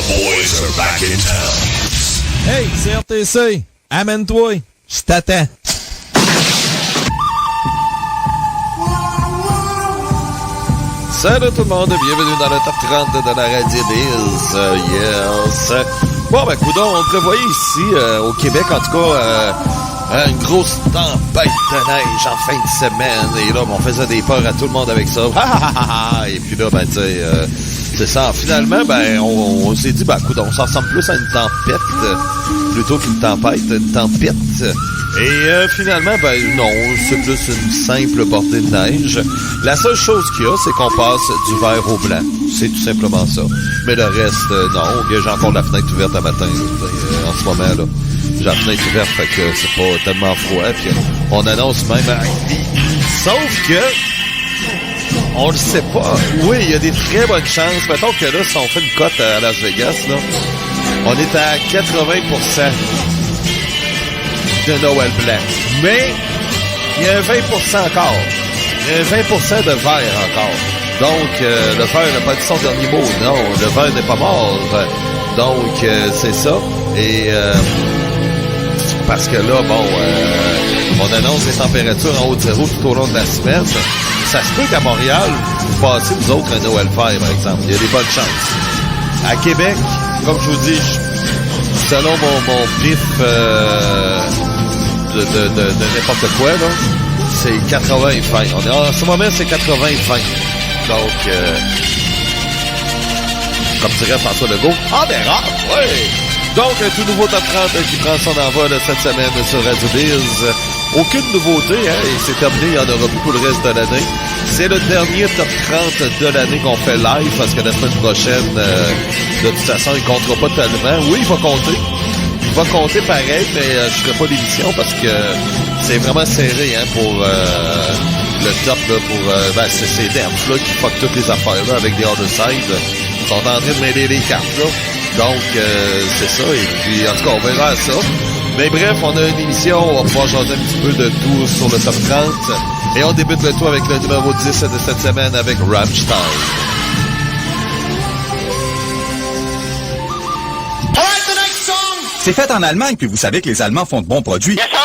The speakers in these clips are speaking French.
boys are back in town. Hey, CRTC, amène-toi, je t'attends. Salut tout le monde, bienvenue dans le top 30 de la Radio Biz. Yes. Bon, ben, coudonc, on prévoyait ici, au Québec, en tout cas, une grosse tempête de neige en fin de semaine. Et là, on faisait des peurs à tout le monde avec ça. Et puis là, ben, tu sais, c'est ça. Finalement, ben, on s'est dit, ben, coudonc, ça ressemble plus à une tempête plutôt qu'une tempête, une tempête. Et finalement, ben non, c'est plus une simple bordée de neige. La seule chose qu'il y a, c'est qu'on passe du vert au blanc. C'est tout simplement ça. Mais le reste, non. J'ai encore la fenêtre ouverte à matin. En ce moment, là, j'ai la fenêtre ouverte, fait que c'est pas tellement froid. Puis on annonce même... Sauf que... on le sait pas. Oui, il y a des très bonnes chances. Mettons que là, si on fait une cote à Las Vegas, là, on est à 80% de Noël blanc. Mais, il y a un 20% encore. Il y a un 20% de vert encore. Donc, le vert n'a pas dit son dernier mot. Non, le vert n'est pas mort. Donc, c'est ça. Et, parce que là, bon, on annonce les températures en haut de zéro tout au long de la semaine. Ça se peut qu'à Montréal, vous passez, vous autres, un Noël vert, par exemple. Il y a des bonnes chances. À Québec, comme je vous dis, selon mon pif de n'importe quoi, là, c'est 80-20. En ce moment, c'est 80-20. Donc, comme dirait François Legault, en erreur, oui! Donc, un tout nouveau top 30 qui prend son envol cette semaine sur Radio Biz. Aucune nouveauté, hein, et c'est terminé, il y en aura beaucoup le reste de l'année. C'est le dernier top 30 de l'année qu'on fait live, parce que la semaine prochaine, de toute façon, il comptera pas tellement. Oui, il va compter. Il va compter pareil, mais je ferai pas d'émission parce que c'est vraiment serré, hein, pour le top, là, pour c'est ces Demph, là, qui fuck toutes les affaires, là, avec des other side. Ils sont en train de mêler les cartes, là. Donc, c'est ça, et puis, en tout cas, on verra ça. Mais bref, on a une émission, on va pouvoir jaser un petit peu de tout sur le top 30. Et on débute le tout avec le numéro 10 de cette semaine avec Rammstein. C'est fait en Allemagne, puis vous savez que les Allemands font de bons produits. Yes, sir!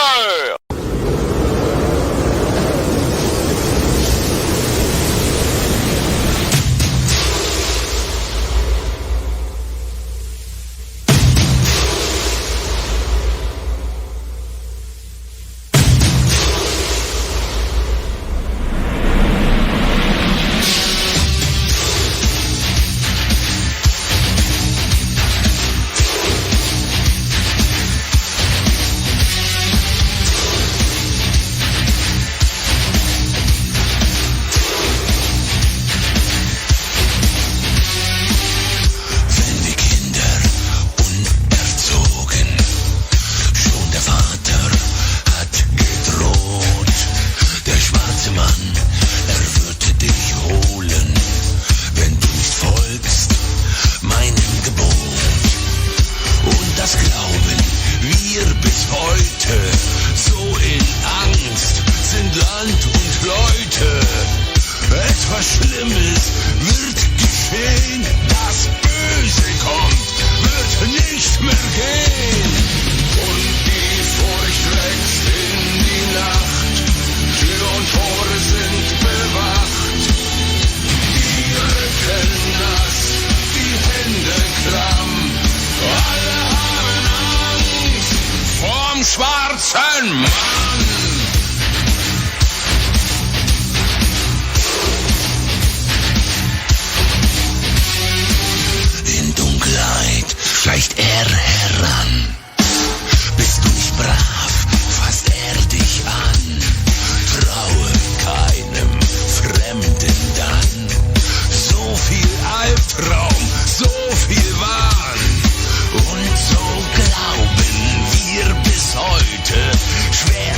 Schwer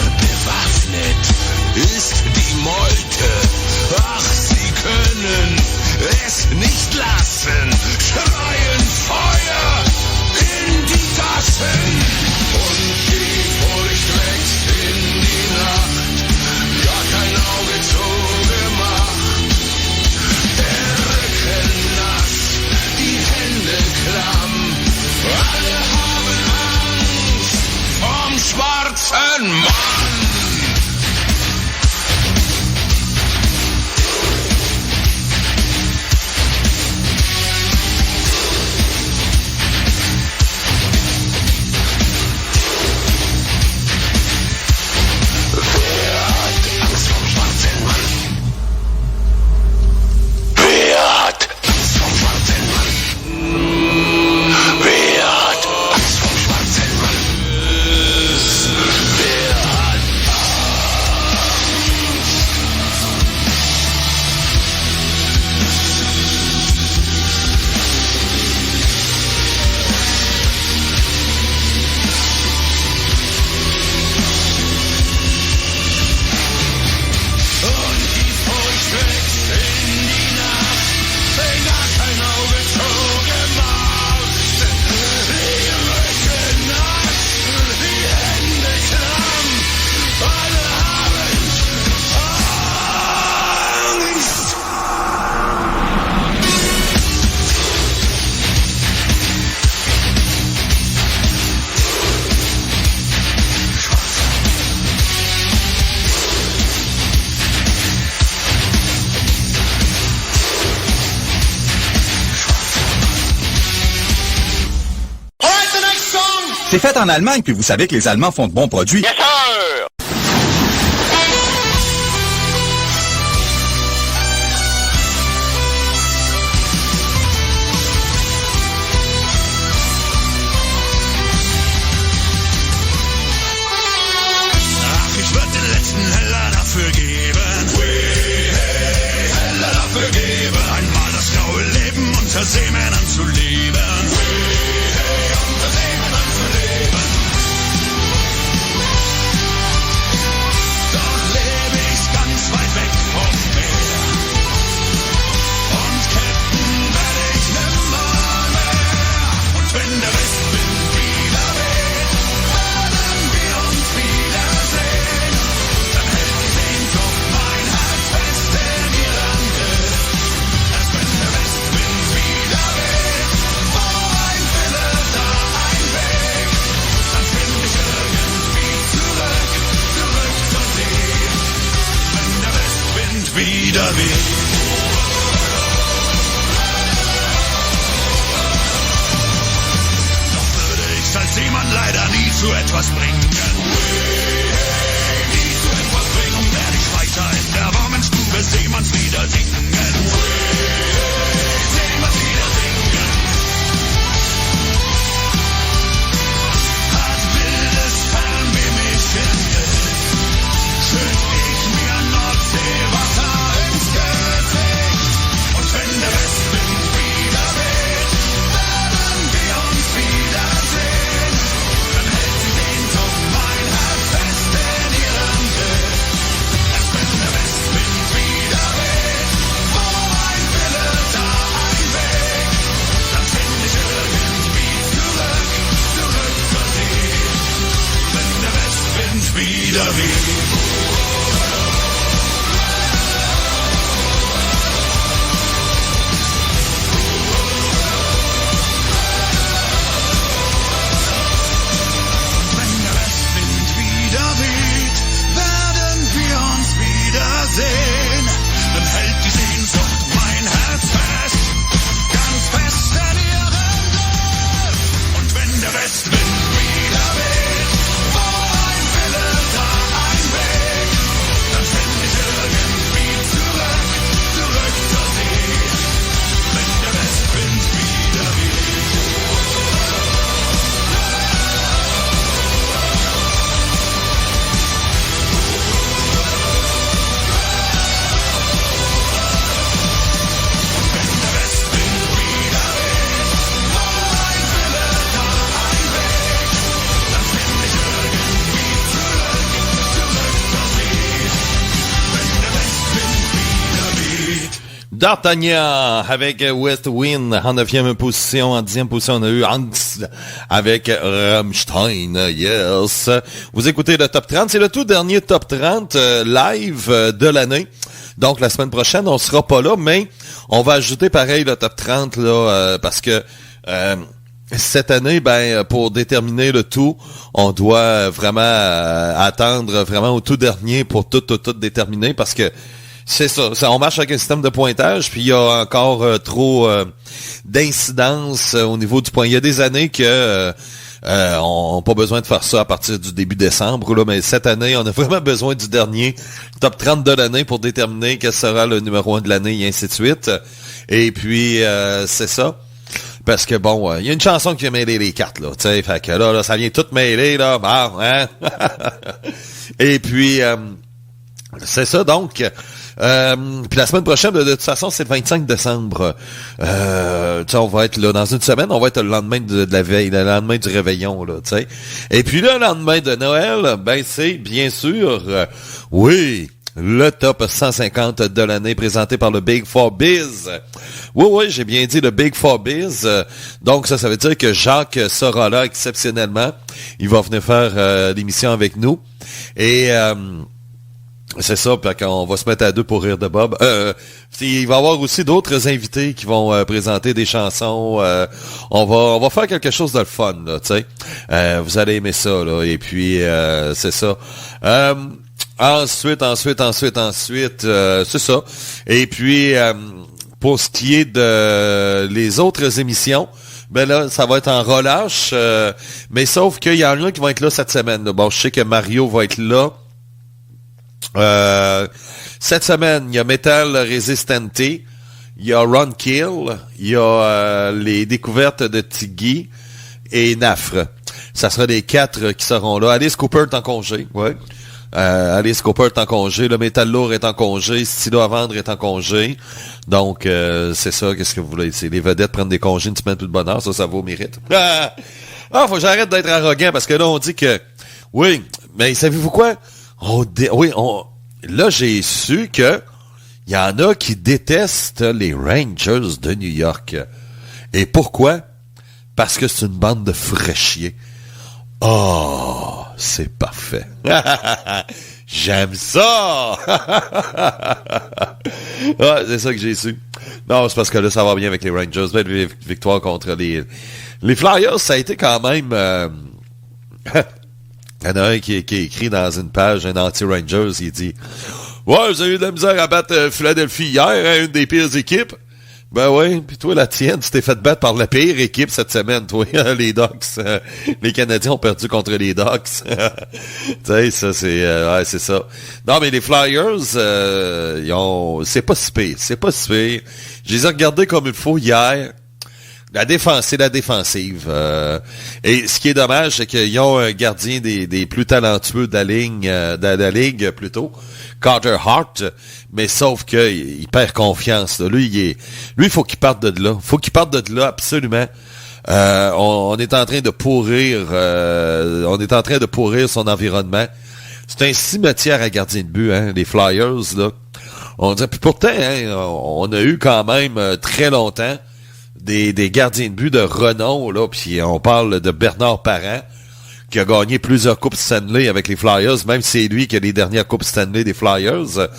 C'est fait en Allemagne, puis vous savez que les Allemands font de bons produits. Yes, sir! Ach, ich würd den letzten Heller dafür geben. Hey, Heller dafür geben. Einmal das graue Leben unter Seemännern zu leben. Hey, unter Seemännern zu leben. Doch lebe ich ganz weit weg vom Meer. Und Captain werde ich nimmer mehr. Und wenn der Westwind wieder weht, werden wir uns wiedersehen. Dann hält die Sehnsucht mein Herz fest in ihr Lande. Erst wenn der Westwind wieder weht, wo ein Wille, da ein Weg, dann find ich irgendwie zurück zur See. Wenn der Westwind wieder weht. Doch würde ich's als Seemann leider nie zu etwas bringen. Nie zu etwas bringen, werde ich weiter in der warmen Stube Seemannslieder singen. Seemannslieder singen. Hat wildes Fernweh mich entdeckt, schütt ich mir Nordseewasser ins Gesicht. Und wenn der Westwind wieder weht, werden wir uns wiedersehen. Dann hält die Sehnsucht mein Herz fest in ihr Lande. Erst wenn der Westwind wieder weht, wo ein Wille, da ein Weg, dann find ich irgendwie zurück zur See. Wenn der Westwind wieder weht. Wenn der Westwind wieder weht, werden wir uns wiedersehen. Dann hält die Sehnsucht mein Herz fest, ganz fest in ihrem Griff. Und wenn der Westwind wieder weht, wo ein Wille, da ein Weg, dann find ich irgendwie zurück zur See. Wenn der Westwind wieder weht. Wenn der Westwind wieder weht, wo ein Wille, da ein Weg, dann find ich irgendwie zurück zur See. Wenn der Westwind wieder weht. D'Artagnan avec West Wind en 9e position. En 10e position, on a eu Angst avec Rammstein. Yes. Vous écoutez le Top 30. C'est le tout dernier Top 30 live de l'année. Donc, la semaine prochaine, on sera pas là, mais on va ajouter pareil le Top 30 là, parce que cette année, pour déterminer le tout, on doit vraiment attendre vraiment au tout dernier pour tout déterminer, parce que c'est ça, on marche avec un système de pointage, puis il y a encore trop d'incidence au niveau du point. Il y a des années que on n'a pas besoin de faire ça à partir du début décembre, là, mais cette année, on a vraiment besoin du dernier top 30 de l'année pour déterminer quel sera le numéro 1 de l'année, et ainsi de suite. Et puis, c'est ça. Parce que bon, il y a une chanson qui a mêlé les cartes, là, tu sais, fait que là, ça vient tout mêler, là, bon, hein. Et puis, c'est ça, donc. Puis la semaine prochaine, de toute façon, c'est le 25 décembre. On va être là dans une semaine, on va être le lendemain de la veille, le lendemain du réveillon, là, tu sais. Et puis le lendemain de Noël, c'est bien sûr, oui, le top 150 de l'année présenté par le Big Four Biz. Oui, j'ai bien dit le Big Four Biz. Donc ça veut dire que Jacques sera là exceptionnellement. Il va venir faire l'émission avec nous. Et c'est ça, puis qu'on va se mettre à deux pour rire de Bob. Il va y avoir aussi d'autres invités qui vont présenter des chansons. On va faire quelque chose de le fun, là, tu sais. Vous allez aimer ça, là. Et puis, c'est ça. Ensuite, c'est ça. Et puis, pour ce qui est de les autres émissions, Ben là, ça va être en relâche. Mais sauf qu'il y en a qui vont être là cette semaine. Là. Bon, je sais que Mario va être là. Cette semaine, il y a Metal Resistante, il y a Run Kill, il y a les découvertes de Tiggy et Nafre. Ça sera les 4 qui seront là. Alice Cooper est en congé, ouais. Alice Cooper est en congé, le Métal Lourd est en congé, Stylo à vendre est en congé. Donc, c'est ça, qu'est-ce que vous voulez? C'est les vedettes prennent des congés une semaine plus de bonheur, ça vaut mérite. Faut que j'arrête d'être arrogant, parce que là, on dit que, oui, mais savez-vous quoi? Là, j'ai su que il y en a qui détestent les Rangers de New York. Et pourquoi? Parce que c'est une bande de fraîchiers. Oh, c'est parfait. J'aime ça! C'est ça que j'ai su. Non, c'est parce que là, ça va bien avec les Rangers. Belle victoire contre les Flyers. Ça a été quand même... Il y en a un qui a écrit dans une page, un anti-Rangers, il dit « Ouais, vous avez eu de la misère à battre Philadelphie hier, hein, une des pires équipes. » Ben ouais, puis toi, la tienne, tu t'es fait battre par la pire équipe cette semaine, toi, les Ducks. Les Canadiens ont perdu contre les Ducks. Tu sais, ça, c'est ça. Non, mais les Flyers, c'est pas si pire, Je les ai regardés comme il faut hier. La défense, c'est la défensive. Et ce qui est dommage, c'est qu'ils ont un gardien des plus talentueux de la ligue, plutôt, Carter Hart, mais sauf que il perd confiance. Là. Lui, il faut qu'il parte de là. Faut qu'il parte de là, absolument. On est en train de pourrir. On est en train de pourrir son environnement. C'est un cimetière à gardien de but, hein, les Flyers, là. On dit, puis pourtant, hein, on a eu quand même très longtemps des gardiens de but de renom, là, puis on parle de Bernard Parent, qui a gagné plusieurs Coupes Stanley avec les Flyers, même si c'est lui qui a les dernières Coupes Stanley des Flyers.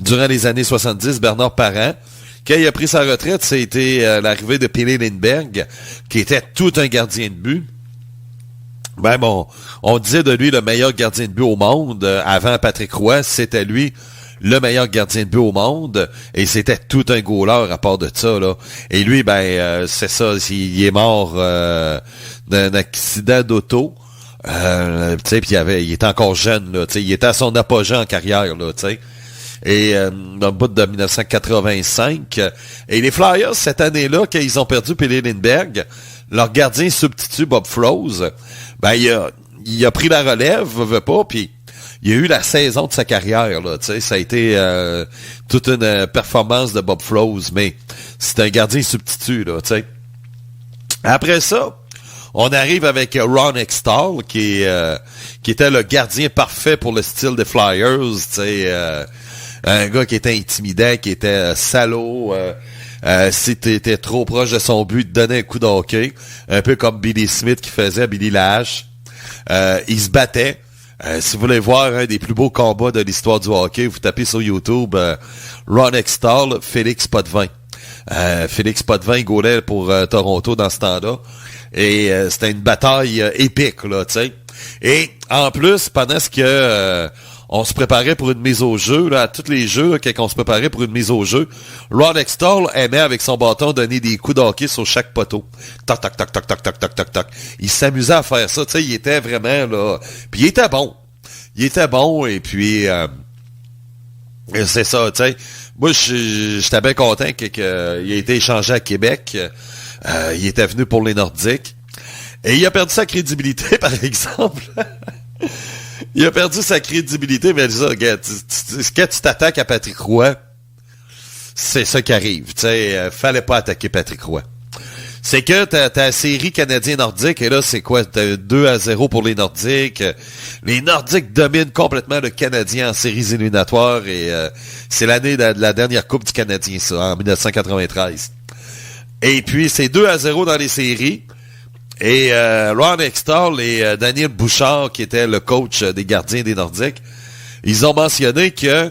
Durant les années 70, Bernard Parent, quand il a pris sa retraite, c'était l'arrivée de Pelle Lindbergh, qui était tout un gardien de but. Ben bon, on disait de lui le meilleur gardien de but au monde. Avant Patrick Roy, c'était lui le meilleur gardien de but au monde, et c'était tout un goaler à part de ça, là. Et lui, c'est ça, il est mort d'un accident d'auto. Tu sais, puis il était encore jeune, là, tu sais, il était à son apogée en carrière, là, tu sais. Et dans le bout de 1985, et les Flyers, cette année-là, quand ils ont perdu Pelle Lindbergh, leur gardien substitut, Bob Froese, il a pris la relève, veut pas, puis il a eu la saison de sa carrière, là, tu sais, ça a été toute une performance de Bob Froese, mais c'est un gardien substitut, là, tu sais. Après ça, on arrive avec Ron Hextall, qui était le gardien parfait pour le style des Flyers, tu sais, un gars qui était intimidant, qui était salaud, si t'étais trop proche de son but, il te donnait un coup de hockey, un peu comme Billy Smith qui faisait, Billy Lash. Il se battait. Si vous voulez voir un des plus beaux combats de l'histoire du hockey, vous tapez sur YouTube Ron Hextall, Félix Potvin. Félix Potvin goalait pour Toronto dans ce temps-là. Et c'était une bataille épique, là, tu sais. Et en plus, pendant ce que on se préparait pour une mise au jeu, là, à tous les jeux, quand on se préparait pour une mise au jeu, Ron Hextall aimait avec son bâton donner des coups de hockey sur chaque poteau. Toc, toc, toc, toc, toc, toc, toc, toc, toc. Il s'amusait à faire ça, tu sais, il était vraiment, là... Puis il était bon. Et puis... c'est ça, tu sais. Moi, j'étais bien content qu'il a été échangé à Québec. Il était venu pour les Nordiques. Et il a perdu sa crédibilité, par exemple. Il a perdu sa crédibilité, mais ça, regarde, quand tu t'attaques à Patrick Roy, c'est ça qui arrive. Tu sais, fallait pas attaquer Patrick Roy. C'est que t'as la série Canadien-Nordique, et là, c'est quoi? T'as 2-0 pour les Nordiques. Les Nordiques dominent complètement le Canadien en séries éliminatoires, et c'est l'année de la dernière Coupe du Canadien, ça, en 1993. Et puis, c'est 2-0 dans les séries. Et Ron Hextall et Daniel Bouchard, qui était le coach des gardiens des Nordiques, ils ont mentionné que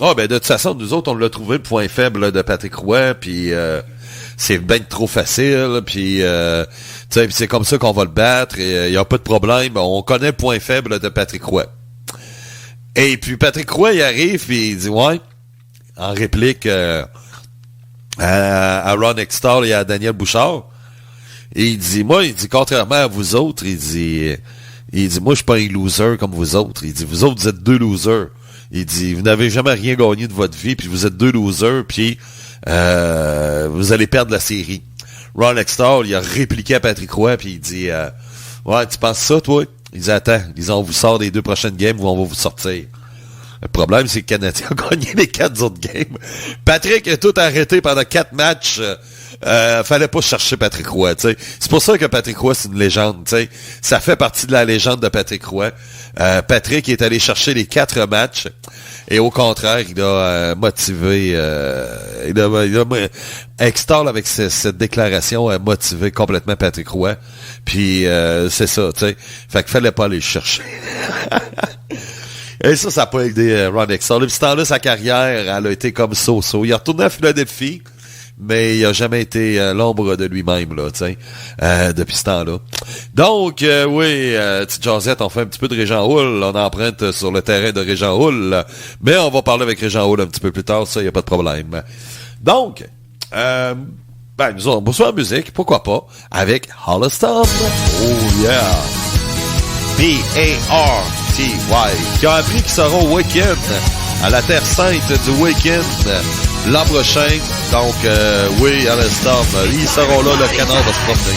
de toute façon, nous autres, on l'a trouvé le point faible de Patrick Roy, puis c'est bien trop facile, puis c'est comme ça qu'on va le battre, et il n'y a pas de problème, on connaît le point faible de Patrick Roy. Et puis Patrick Roy, il arrive, puis il dit, ouais, en réplique à Ron Hextall et à Daniel Bouchard, Et il dit, contrairement à vous autres, il dit, moi, je suis pas un loser comme vous autres. Il dit, vous autres, vous êtes 2 losers. Il dit, vous n'avez jamais rien gagné de votre vie, puis vous êtes 2 losers, puis vous allez perdre la série. Ron Extall, il a répliqué à Patrick Roy, puis il dit, ouais, tu penses ça, toi? Il dit, attends, on vous sort des 2 prochaines games ou on va vous sortir. Le problème, c'est que le Canadien a gagné les 4 autres games. Patrick a tout arrêté pendant 4 matchs. Fallait pas chercher Patrick Roy, tu sais. C'est pour ça que Patrick Roy, c'est une légende, tu sais. Ça fait partie de la légende de Patrick Roy. Patrick est allé chercher les 4 matchs. Et au contraire, il a motivé... Extall, avec cette déclaration, a motivé complètement Patrick Roy. Puis, c'est ça, tu sais. Fait qu'il fallait pas aller le chercher. Et ça n'a pas aidé Ron Extall. Depuis ce temps-là, sa carrière, elle a été comme so-so. Il est retourné à Philadelphie, mais il a jamais été l'ombre de lui-même, là, tu sais, depuis ce temps-là. Donc, oui, petite jasette, on fait un petit peu de Régent Houle. On emprunte sur le terrain de Régent Houle. Mais on va parler avec Régent Houle un petit peu plus tard, ça, il n'y a pas de problème. Donc, nous on va en musique, pourquoi pas, avec Holliston. Oh yeah! B-A-R-T-Y, qui a appris qu'il sera au week-end, à la Terre Sainte du week-end, l'an prochain. Donc, oui, à l'instant, ils seront là, le canard va se promener.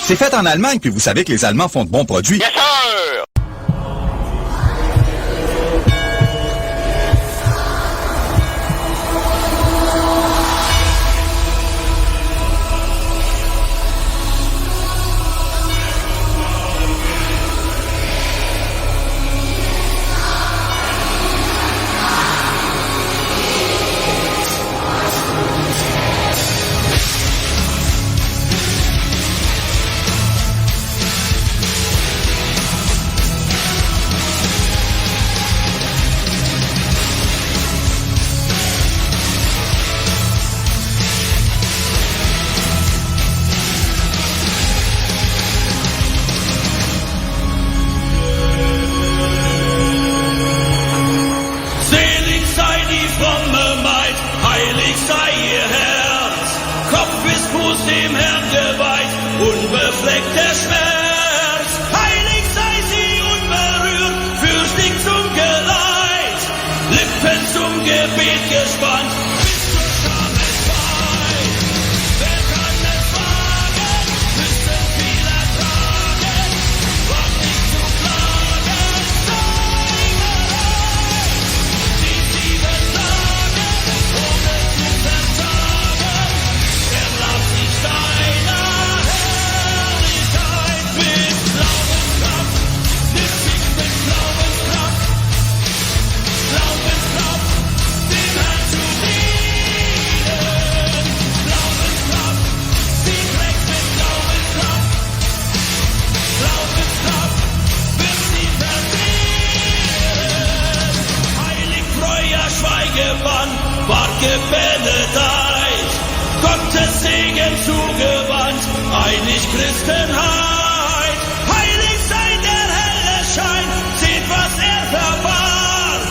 C'est fait en Allemagne, puis vous savez que les Allemands font de bons produits. Yes, sir! fromme Maid, heilig sei ihr Herz. Kopf bis Fuß dem Herrn geweiht, unbefleckt der Schmerz. Heilig sei sie unberührt, fürchtig zum Geleit, Lippen zum Gebet gespannt, bis zur Scham entweiht. Wer kann es wagen, müssen viel ertragen, was nicht zu klagen, sei bereit. Die 7 Tage, ohne zu verzagen, erlaubt sich deiner Herrlichkeit mit Glaubenskraft, nimmt sich mit Glaubenskraft, Glaubenskraft, dem Herrn zu dienen. Glaubenskraft, sie trägt mit Glaubenskraft, Glaubenskraft, wird sie verdienen. Heilig treuer Schweigebann, war gebenedeit, Gottes Segen zugewandt, einig Christenheit. Heilig sei der helle Schein, seht was er verbarg,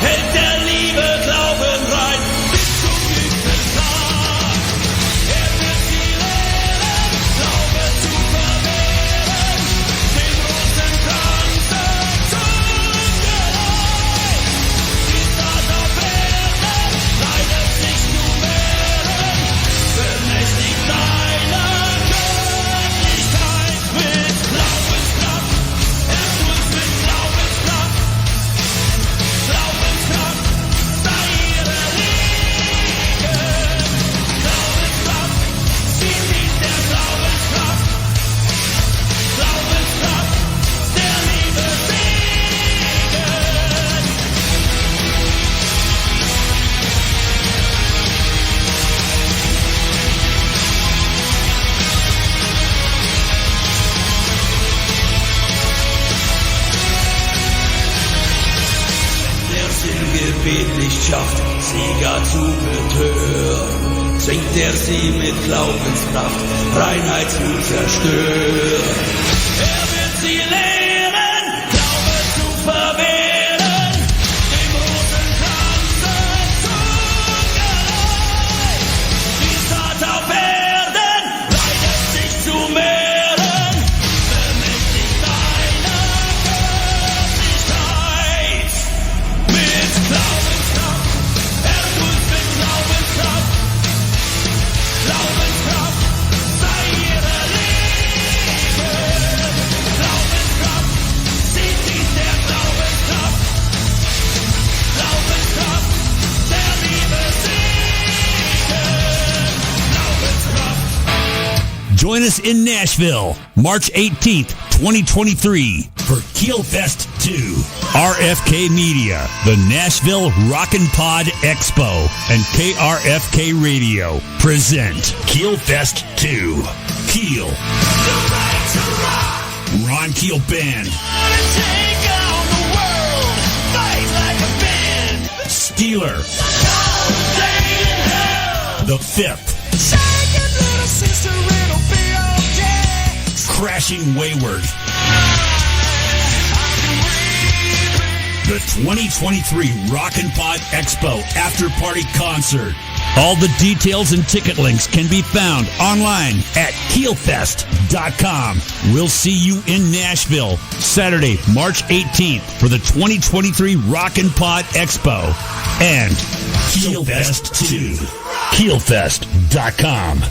hält der Liebe Glauben rein, bis zum jüngsten Tag. Er wird sie lehren, Glaube zu verwehren, den Rosenkranze zum Geleit. Die Tat auf Erden leidet sich zu mehren, bemächtigt deiner Göttlichkeit mit Glaubenskraft. Er tut's mit Glaubenskraft, Glaubenskraft sei ihre Liebe. Glaubenskraft, sie dient der Glaubenskraft, Glaubenskraft, der Liebe Segen. Der Sinn Gebet nicht schafft, Sieger zu betören, zwingt er sie mit Glaubenskraft, Reinheit zu zerstören. Er wird sie lehren, Glaube zu verwehren, dem Rosenkranze zum Geleit. Die Tat auf Erden leidet sich zu mehren, bemächtigt deiner Göttlichkeit. Mit Glaubenskraft, er tut's mit Glaubenskraft, Glaubenskraft sei ihre Liebe. Glaubenskraft, sie dient der Glaubenskraft, Glaubenskraft, der Liebe Segen. Glaubenskraft. Join us in Nashville, March 18th, 2023 for Keelfest 2. RFK Media, the Nashville Rockin' Pod Expo, and KRFK Radio present Keelfest 2. Keel. Ron Keel Band. Take on the world, fight like a band. Steeler. Day in hell. The Fifth. Shake it, little sister, it'll be okay. Crashing Wayward. The 2023 Rockin' Pod Expo After Party Concert. All the details and ticket links can be found online at keelfest.com. We'll see you in Nashville Saturday, March 18th for the 2023 Rockin' Pod Expo and Keelfest 2. Keelfest.com.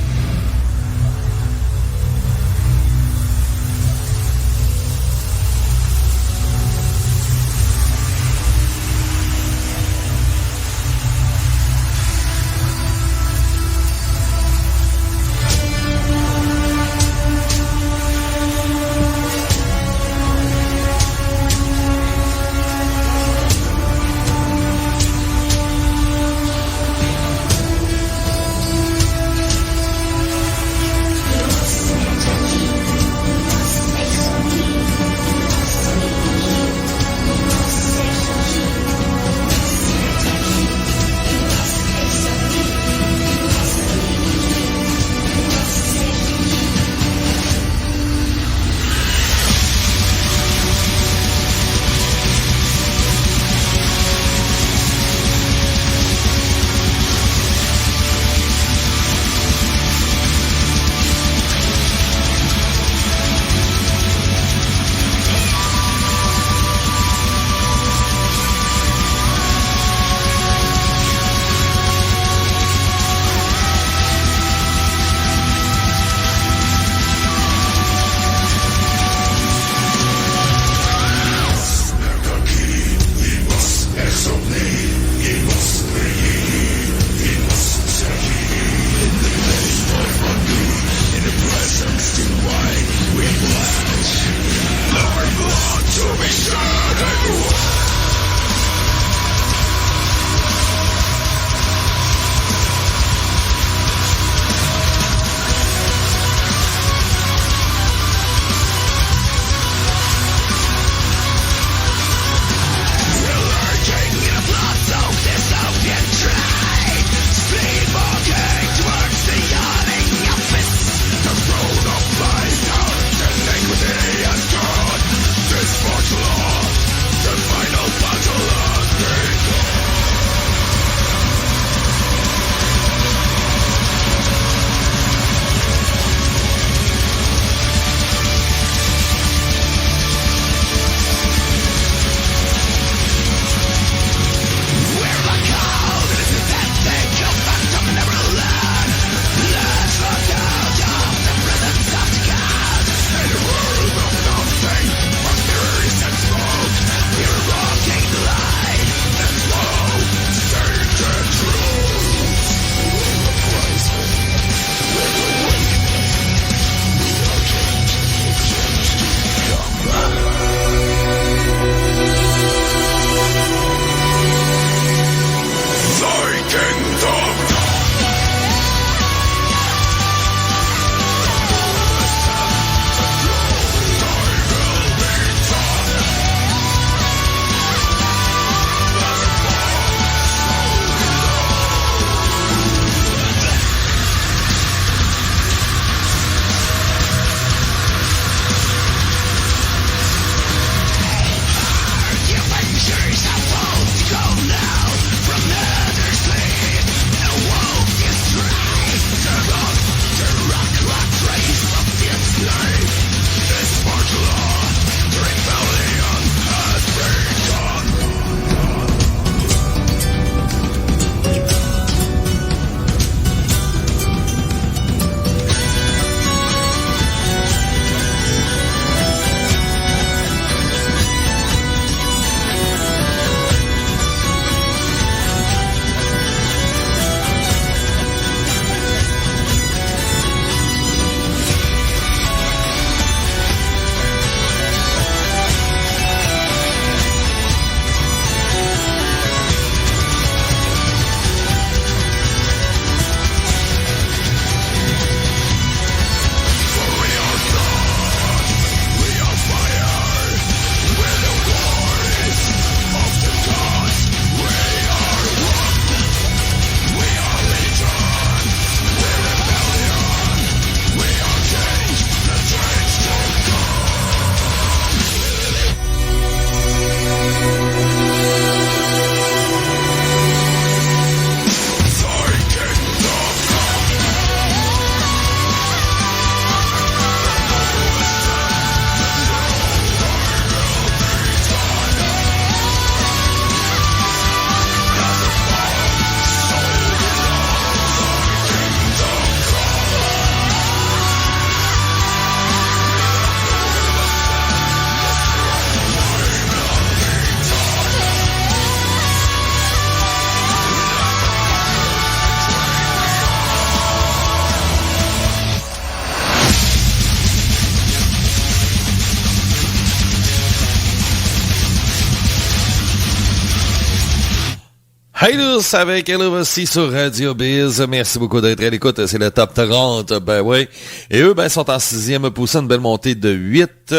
Hey tous, avec elle aussi sur Radio Biz. Merci beaucoup d'être à l'écoute. C'est le top 30. Ben oui. Et eux, ben, sont en 6e position, une belle montée de 8.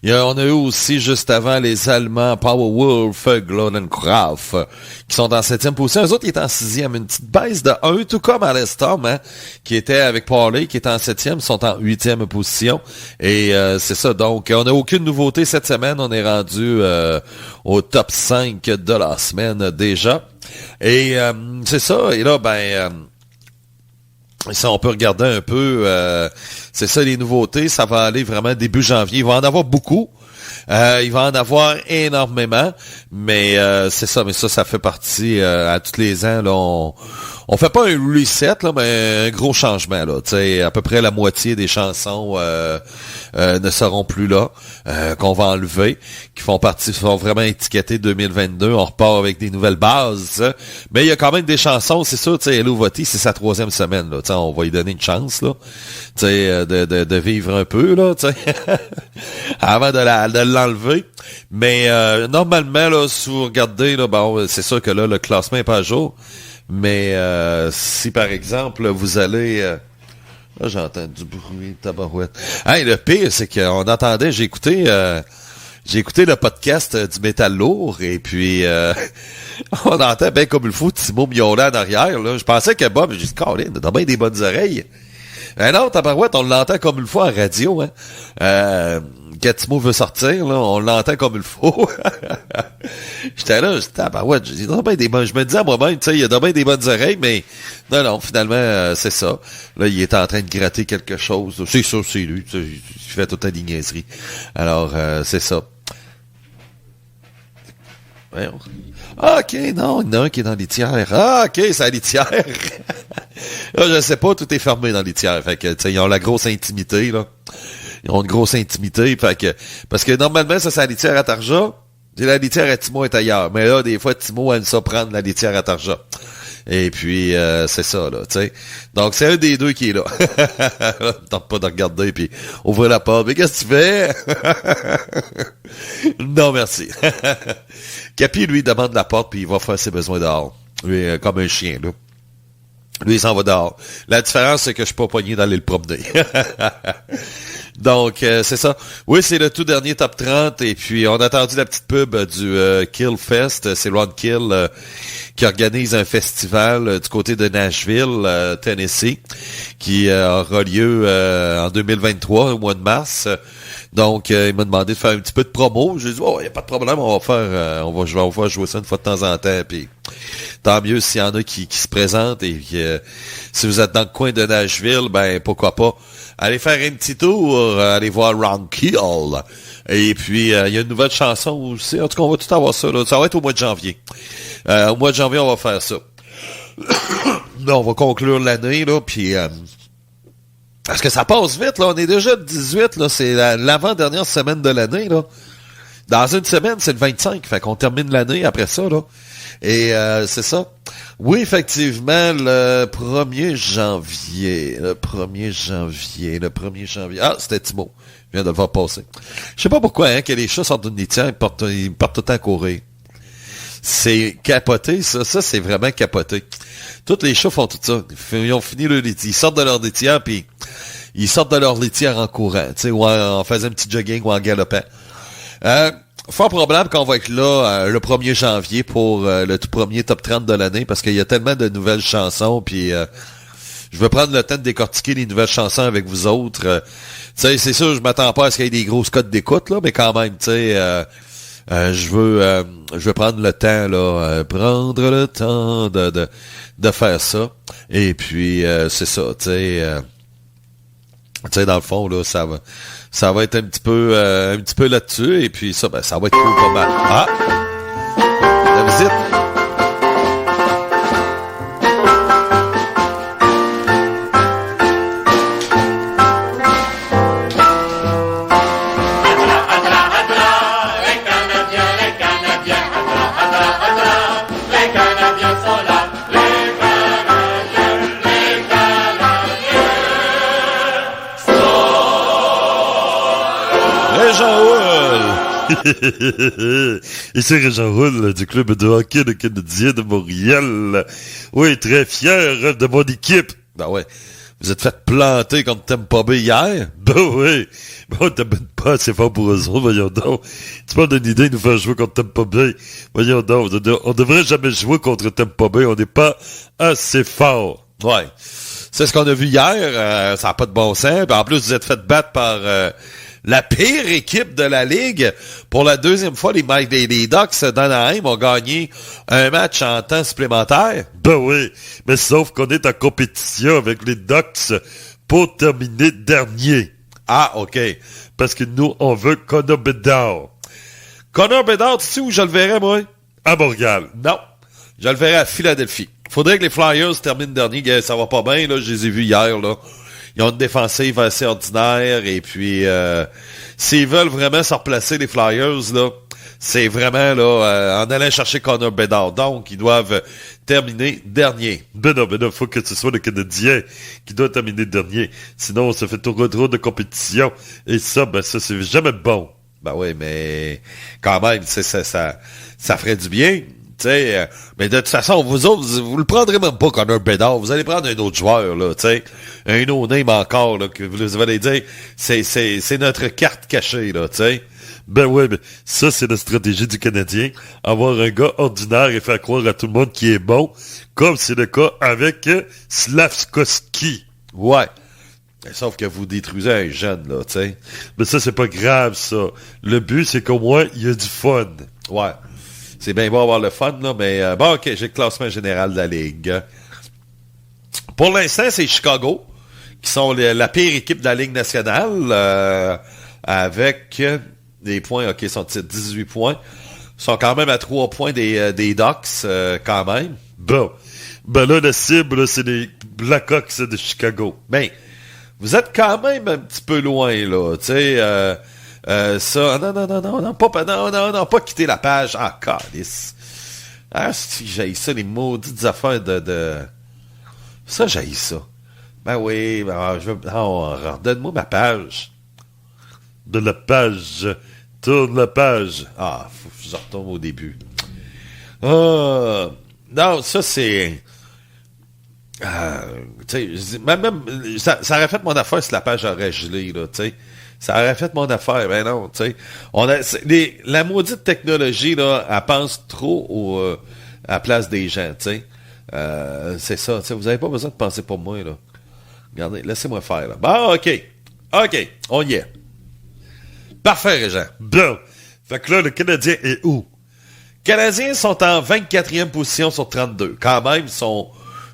On a eu aussi, juste avant, les Allemands Powerwolf, Glodencraft, qui sont en 7e position. Eux autres, ils étaient en 6e. Une petite baisse de 1, tout comme Alestom, hein, qui était avec Parley, qui était en 7e, sont en 8e position. Et c'est ça. Donc, on n'a aucune nouveauté cette semaine. On est rendu au top 5 de la semaine déjà. Et c'est ça, et là, ça, on peut regarder un peu, c'est ça les nouveautés, ça va aller vraiment début janvier. Il va en avoir beaucoup, il va en avoir énormément, mais c'est ça, mais ça fait partie, à tous les ans, là, on fait pas un reset, là, mais un gros changement, là. Tu sais, à peu près la moitié des chansons ne seront plus là, qu'on va enlever, qui font vraiment étiquetées 2022. On repart avec des nouvelles bases. Mais il y a quand même des chansons, c'est sûr, tu sais, Hello Voti, c'est sa 3e semaine, là. Tu sais, on va lui donner une chance, là. Tu sais, de vivre un peu, là, tu sais, avant de l'enlever. Mais normalement, là, si vous regardez, là, bon, c'est sûr que là, le classement est pas à jour. Mais si par exemple vous allez là j'entends du bruit tabarouette. Hey, le pire c'est qu'on entendait, j'ai écouté le podcast du Métal Lourd et puis on entend bien comme il faut Timo miauler en arrière là. Je pensais que Bob, j'ai dit Colin, t'as bien des bonnes oreilles. Non, tabarouette, on l'entend comme il faut en radio, hein. Quand Timo veut sortir, là, on l'entend comme il faut. J'étais là, j'étais tabarouette, je me disais à moi-même, tu sais, il y a bien des bonnes oreilles, mais non, finalement, c'est ça. Là, il est en train de gratter quelque chose. C'est sûr, c'est lui, il fait toute la niaiserie. Alors, c'est ça. Voyons. OK, non, il y en a un qui est dans les tiers. Ah, OK, c'est la litière. Là, je sais pas, tout est fermé dans les tiers. Fait que, tu sais, ils ont la grosse intimité, là. Ils ont une grosse intimité, fait que, parce que normalement, ça, c'est la litière à Tarja. La litière à Timo est ailleurs. Mais là, des fois, Timo aime ça prendre la litière à Tarja. Et puis, c'est ça, là, tu sais. Donc, c'est un des deux qui est là. Tente pas de regarder, puis ouvrir la porte. Mais qu'est-ce que tu fais? Non, merci. Capi, lui, demande la porte, puis il va faire ses besoins dehors. Lui, comme un chien, là. Lui, il s'en va dehors. La différence, c'est que je suis pas pogné d'aller le promener. Donc, c'est ça. Oui, c'est le tout dernier top 30. Et puis, on a attendu la petite pub du Kill Fest. C'est Ron Kill qui organise un festival du côté de Nashville, Tennessee, qui aura lieu en 2023, au mois de mars. Donc, il m'a demandé de faire un petit peu de promo. J'ai dit, oh, il n'y a pas de problème, on va jouer ça une fois de temps en temps. Puis, tant mieux s'il y en a qui se présentent. Et si vous êtes dans le coin de Nashville, ben pourquoi pas. Allez faire un petit tour, allez voir Ron Kill. Et puis, il y a une nouvelle chanson aussi. En tout cas, on va tout avoir ça, là. Ça va être au mois de janvier. Au mois de janvier, on va faire ça. Là, on va conclure l'année, là, puis... parce que ça passe vite, là. On est déjà le 18, là. C'est l'avant-dernière semaine de l'année, là. Dans une semaine, c'est le 25. Fait qu'on termine l'année après ça, là. Et c'est ça. Oui, effectivement, le 1er janvier. Ah, c'était Timo. Je viens de le voir passer. Je sais pas pourquoi, hein, que les chats sortent d'une litière, ils partent tout le temps à courir. C'est capoté, ça. Ça, c'est vraiment capoté. Tous les chats font tout ça. Ils ont fini leur litière. Ils sortent de leur litière, puis ils sortent de leur litière en courant, tu sais, ou en faisant un petit jogging ou en galopant. Fort probable qu'on va être là le 1er janvier pour le tout premier top 30 de l'année, parce qu'il y a tellement de nouvelles chansons, puis je vais prendre le temps de décortiquer les nouvelles chansons avec vous autres. Tu sais, c'est sûr, je m'attends pas à ce qu'il y ait des grosses cotes d'écoute, là, mais quand même, tu sais, je veux prendre le temps, là, prendre le temps de faire ça. Et puis, c'est ça, tu sais, dans le fond, là, ça va être un petit peu là-dessus, et puis ça, ben, ça va être cool pas mal. Ah! La visite! Ici Régent Roule du club de hockey de Canadien de Montréal. Oui, très fier de mon équipe. Ben ouais. Vous êtes fait planter contre Tampa Bay hier? Ben oui. Bon, t'as même pas assez fort pour eux autres, voyons donc. Tu parles d'une idée de nous faire jouer contre Tampa Bay. Voyons donc, on devrait jamais jouer contre Tampa Bay, on n'est pas assez fort. Ouais. C'est ce qu'on a vu hier, ça n'a pas de bon sens. En plus, vous êtes fait battre par la pire équipe de la Ligue. Pour la deuxième fois, les Ducks d'Anaheim ont gagné un match en temps supplémentaire. Ben oui, mais sauf qu'on est en compétition avec les Ducks pour terminer dernier. Ah, OK. Parce que nous, on veut Connor Bedard. Connor Bedard, tu sais où je le verrais, moi? À Montréal. Non. Je le verrais à Philadelphie. Faudrait que les Flyers terminent dernier. Ça va pas bien, là. Je les ai vus hier, là. Ils ont une défensive assez ordinaire. Et puis, s'ils veulent vraiment se replacer, les Flyers, là, c'est vraiment, là, en allant chercher Connor Bedard. Donc, ils doivent terminer dernier. Ben non, faut que ce soit le Canadien qui doit terminer dernier. Sinon, on se fait trop de compétition. Et ça, ça, c'est jamais bon. Ben oui, mais quand même, ça ferait du bien. T'sais, mais de toute façon, vous autres, vous le prendrez même pas Connor Bedard. Vous allez prendre un autre joueur, là, t'sais. Un no-name encore, là, que vous allez dire, c'est notre carte cachée, là, t'sais. Ben ouais, mais ça, c'est la stratégie du Canadien. Avoir un gars ordinaire et faire croire à tout le monde qu'il est bon, comme c'est le cas avec Slavkovski. Ouais. Sauf que vous détruisez un jeune, là, t'sais. Mais ça, c'est pas grave, ça. Le but, c'est qu'au moins, il y a du fun. Ouais. C'est bien beau avoir le fun, là, mais bon, OK, j'ai le classement général de la Ligue. Pour l'instant, c'est Chicago, qui sont la pire équipe de la Ligue nationale, avec des points, OK, sont 18 points. Ils sont quand même à 3 points des Ducks, quand même. Bon. Ben là, la cible, là, c'est les Blackhawks de Chicago. Ben, vous êtes quand même un petit peu loin, là, tu sais, ça, non, pas quitter la page. Ah, calice. Ah, si j'haïs ça, les maudites affaires de... Ça, j'haïs ça. Ben oui, redonne-moi ma page. De la page. Tourne la page. Ah, faut que je retombe au début. Ah, non, ça, c'est... tu sais, même ça aurait fait mon affaire si la page aurait gelé, là, tu sais. Ça aurait fait mon affaire, ben non, tu sais. La maudite technologie, là, elle pense trop à la place des gens, tu sais. C'est ça, tu sais, vous n'avez pas besoin de penser pour moi, là. Regardez, laissez-moi faire, là. Bon, OK, on y est. Parfait, Régent. Bon. Fait que là, le Canadien est où? Les Canadiens sont en 24e position sur 32. Quand même,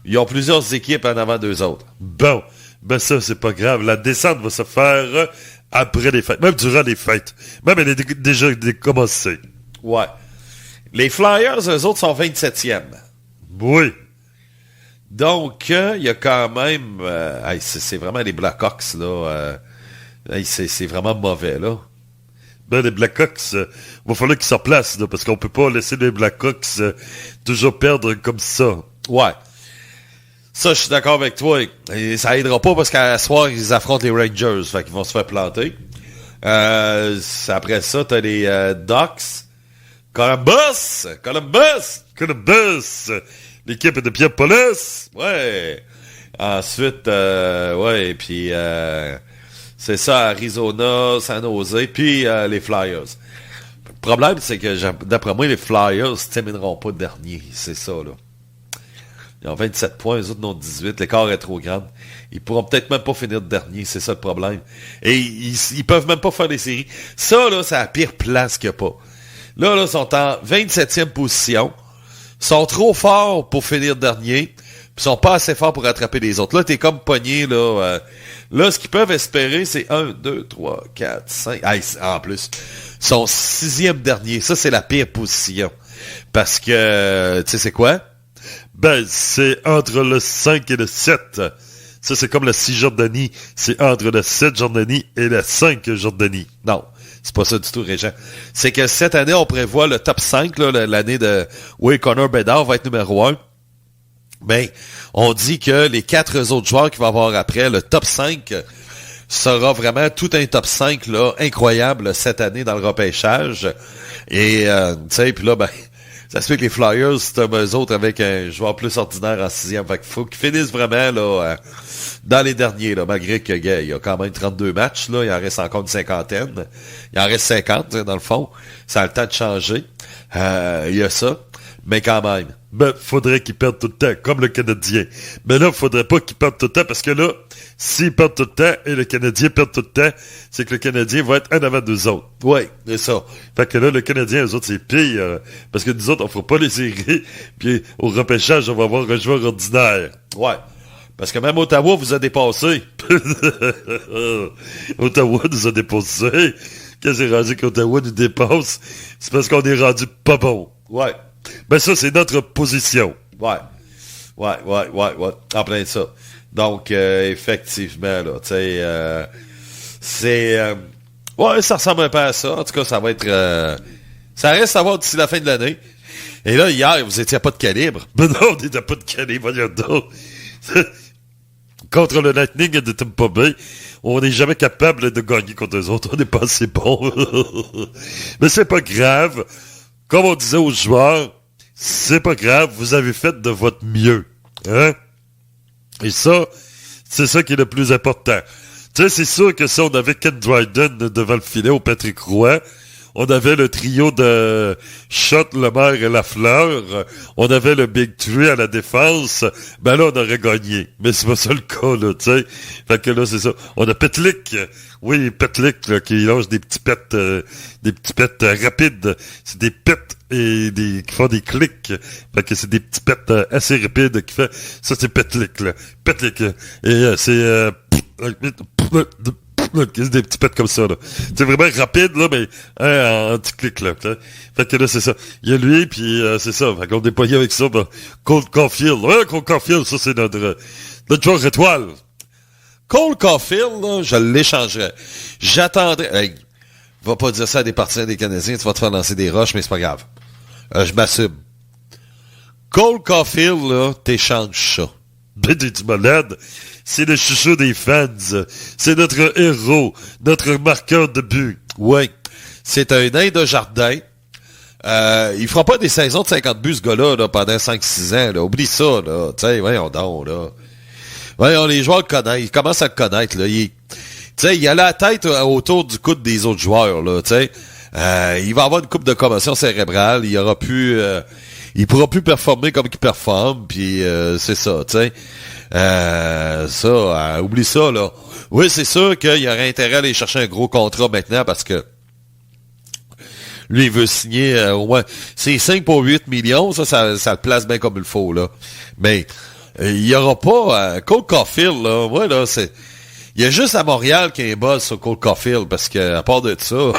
ils ont plusieurs équipes en avant d'eux autres. Bon. Ben ça, c'est pas grave. La descente va se faire après les fêtes. Même durant les fêtes. Même elle est déjà commencée. Ouais. Les Flyers, eux autres, sont 27e. Oui. Donc, il y a quand même... c'est vraiment les Blackhawks, là. C'est vraiment mauvais, là. Ben, les Blackhawks, va falloir qu'ils se replacent, là, parce qu'on peut pas laisser les Blackhawks toujours perdre comme ça. Ouais. Ça, je suis d'accord avec toi. Et ça aidera pas parce qu'à soir, ils affrontent les Rangers. Fait qu'ils vont se faire planter. Après ça, t'as les Ducks. Columbus! L'équipe de Pierre Paulus. Ouais. Ensuite, ouais, et puis c'est ça, Arizona, San Jose, puis les Flyers. Le problème, c'est que d'après moi, les Flyers ne termineront pas dernier. C'est ça, là. Ils ont 27 points, les autres n'ont 18. L'écart est trop grand. Ils pourront peut-être même pas finir de dernier, c'est ça le problème. Et ils peuvent même pas faire des séries. Ça, là, c'est la pire place qu'il n'y a pas. Là, ils sont en 27e position. Ils sont trop forts pour finir dernier. Puis ils sont pas assez forts pour rattraper les autres. Là, t'es comme pogné, là. Là, ce qu'ils peuvent espérer, c'est 1, 2, 3, 4, 5. Ah, en plus, ils sont 6e dernier. Ça, c'est la pire position. Parce que, tu sais, c'est quoi? Ben, c'est entre le 5 et le 7. Ça, c'est comme la 6 Jordanie. C'est entre le 7 Jordanie et la 5 Jordanie. Non, c'est pas ça du tout, Régent. C'est que cette année, on prévoit le top 5, là, l'année de... Oui, Connor Bedard va être numéro 1. Ben, on dit que les 4 autres joueurs qu'il va avoir après, le top 5, sera vraiment tout un top 5 là, incroyable là, cette année dans le repêchage. Et tu sais, puis là, ben, ça se fait que les Flyers, c'est eux autres avec un joueur plus ordinaire en 6e. Fait qu'il faut qu'ils finissent vraiment là dans les derniers, là, malgré que il y a quand même 32 matchs, là, il en reste encore une cinquantaine. Il en reste 50, dans le fond. Ça a le temps de changer. Il y a ça. Mais quand même. Ben, faudrait qu'ils perdent tout le temps, comme le Canadien. Mais là, faudrait pas qu'ils perdent tout le temps, parce que là, s'ils perdent tout le temps et le Canadien perd tout le temps, c'est que le Canadien va être en avant d'eux autres. Oui, c'est ça. Fait que là, le Canadien, eux autres, c'est pire, parce que nous autres, on fera pas les séries, puis au repêchage, on va avoir un joueur ordinaire. Ouais. Parce que même Ottawa vous a dépassé. Ottawa nous a dépassé. Quand c'est rendu qu'Ottawa nous dépasse, c'est parce qu'on est rendu pas bon. Ouais. Ben ça, c'est notre position. Ouais. En plein de ça. Donc, effectivement, là, tu sais, c'est... ouais, ça ressemble un peu à ça. En tout cas, ça va être... ça reste à voir d'ici la fin de l'année. Et là, hier, vous étiez pas de calibre. Ben non, on n'était pas de calibre, voyons donc. Contre le Lightning de Tampa Bay, on n'est jamais capable de gagner contre eux autres. On n'est pas assez bon. Mais c'est pas grave. Comme on disait aux joueurs, c'est pas grave, vous avez fait de votre mieux. Hein? Et ça, c'est ça qui est le plus important. Tu sais, c'est sûr que si on avait Ken Dryden devant le filet au Patrick Roy, on avait le trio de Schott, Lemaire et Lafleur, on avait le Big Three à la défense, ben là, on aurait gagné. Mais c'est pas ça le cas, là, tu sais. Fait que là, c'est ça. On a Petlik, oui, Petlik, là, qui lance des petits pets rapides. C'est des pets et qui font des clics. Fait que c'est des petits pets assez rapides qui fait, ça c'est Petlik, là. Petlik, et c'est, c'est des petits pets comme ça, là. C'est vraiment rapide, là, mais en petit clic, là. T'sais. Fait que là, c'est ça. Il y a lui, puis c'est ça. Fait qu'on est déployé avec ça, ben, Cole Caulfield. Ouais, Cole Caulfield, ça, c'est notre joueur étoile. Cole Caulfield, là, je l'échangerais. J'attendrais... Hey, va pas dire ça à des partisans des Canadiens, tu vas te faire lancer des roches, mais c'est pas grave. Je m'assume. Cole Caulfield, là, t'échanges ça. Ben, t'es-tu malade? C'est le chouchou des fans. C'est notre héros, notre marqueur de but. Oui. C'est un nain de jardin. Il fera pas des saisons de 50 buts, ce gars-là, là, pendant 5-6 ans, là. Oublie ça, là. Tu sais, voyons donc, là. Voyons, les joueurs le connaissent. Ils commencent à le connaître, là. Tu sais, il a la tête autour du coude des autres joueurs, là, tu sais. Il va avoir une coupe de commotion cérébrale. Il aura pu... il pourra plus performer comme il performe, puis c'est ça, tu sais. Oublie ça, là. Oui, c'est sûr qu'il y aurait intérêt à aller chercher un gros contrat maintenant parce que lui, il veut signer au moins... C'est 5 pour 8 millions, ça le place bien comme il faut, là. Mais il y aura pas... Cole Caulfield, là, ouais, là, c'est... Il y a juste à Montréal qu'il y a un buzz sur Cole Caulfield parce que, à part de ça...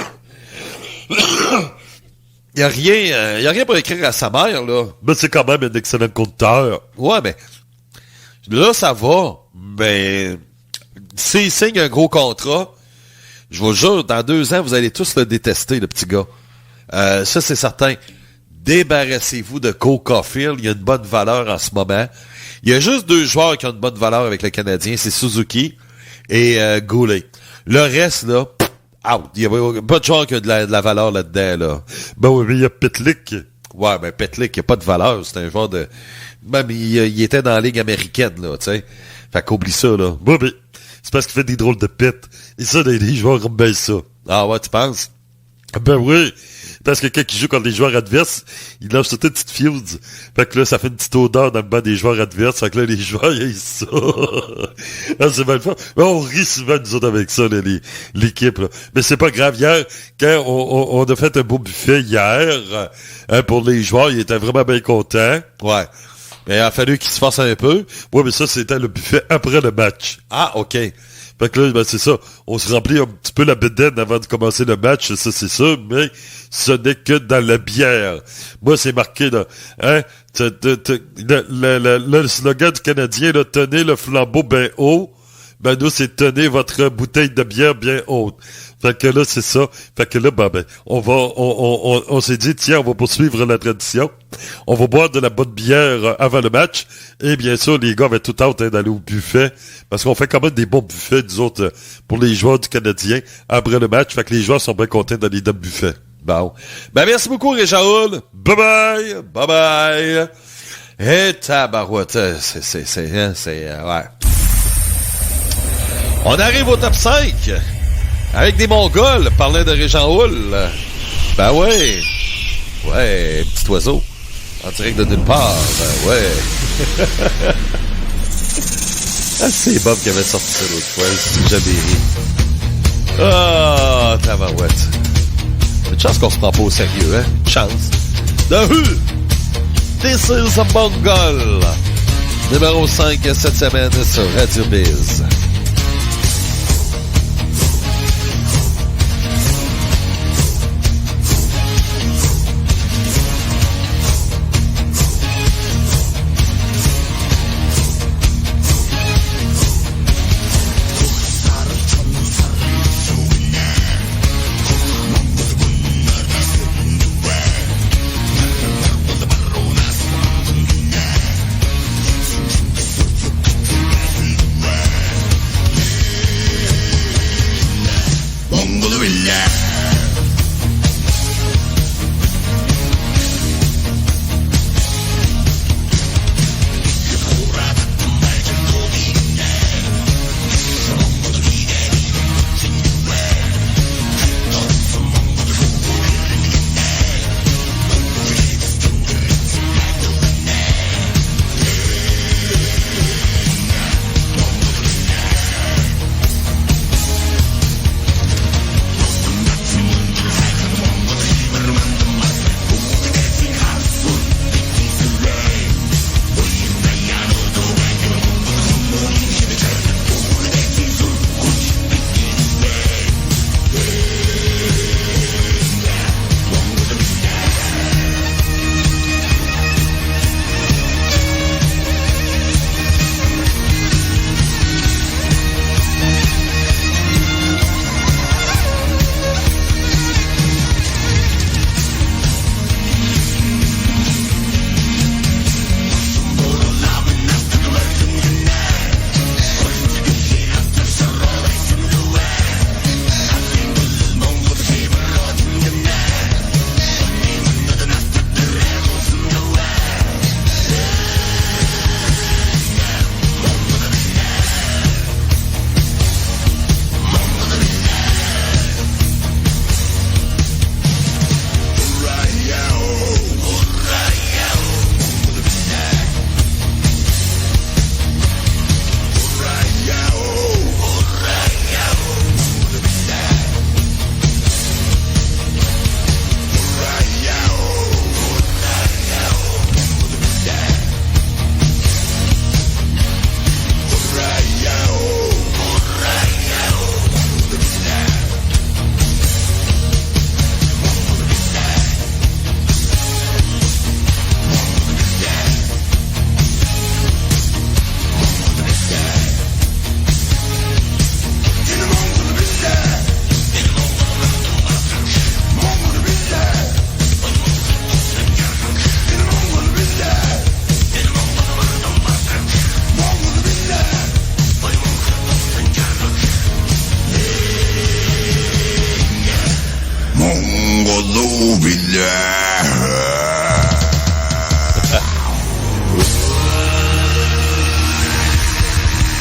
Il y a rien pour écrire à sa mère, là. Mais c'est quand même un excellent compteur. Ouais, mais là, ça va. Mais s'il signe un gros contrat, je vous jure, dans 2 ans, vous allez tous le détester, le petit gars. Ça, c'est certain. Débarrassez-vous de Cole Caulfield. Il y a une bonne valeur en ce moment. Il y a juste 2 joueurs qui ont une bonne valeur avec le Canadien. C'est Suzuki et Goulet. Le reste, là... out. Il y a pas de joueur qui a de la valeur là-dedans, là. Ben oui, mais il y a Petlik. Ouais, ben Petlik, il a pas de valeur. C'est un joueur de... Même, il était dans la Ligue américaine, là, tu sais. Fait qu'oublie ça, là. Ouais, mais c'est parce qu'il fait des drôles de pets. Et ça, les joueurs aiment bien ça. Ah ouais, tu penses? Ben oui. Parce que quand il joue contre les joueurs adverses, il lâche toute une petite fields. Fait que là, ça fait une petite odeur dans le bas des joueurs adverses. Fait que là, les joueurs, ils aiment ça. Ah, c'est mal fait. Mais on rit souvent, nous autres, avec ça, là, l'équipe, là. Mais c'est pas grave. Hier, quand on a fait un beau buffet hier, pour les joueurs, ils étaient vraiment bien contents. Ouais. Mais il a fallu qu'ils se forcent un peu. Ouais, mais ça, c'était le buffet après le match. Ah, OK. Fait que là, ben, c'est ça. On se remplit un petit peu la bedaine avant de commencer le match, ça, c'est sûr, mais ce n'est que dans la bière. Moi, c'est marqué, là, hein, le slogan du Canadien, là, tenez le flambeau ben haut, ben nous, c'est tenez votre bouteille de bière bien haute. Fait que là, c'est ça. Fait que là, ben, on s'est dit, tiens, on va poursuivre la tradition. On va boire de la bonne bière avant le match. Et bien sûr, les gars avaient tout hâte d'aller au buffet. Parce qu'on fait quand même des bons buffets, nous autres, pour les joueurs du Canadien, après le match. Fait que les joueurs sont bien contents d'aller dans le buffet. Bon. Ben, merci beaucoup, Réjean-Houl. Bye-bye. Bye-bye. Et tabarouette. Ouais. On arrive au top 5. Avec des Mongols, parlant de Réjean-Houl. Ben ouais. Ouais, petit oiseau. En direct de nulle part. Ben ouais. Ah, c'est Bob qui avait sorti ça l'autre fois. C'est jamais ri. Ah, tabarouette. Une chance qu'on se prend pas au sérieux, hein? Une chance. The Who. This is a Mongol. Numéro 5 cette semaine sur Radio Biz.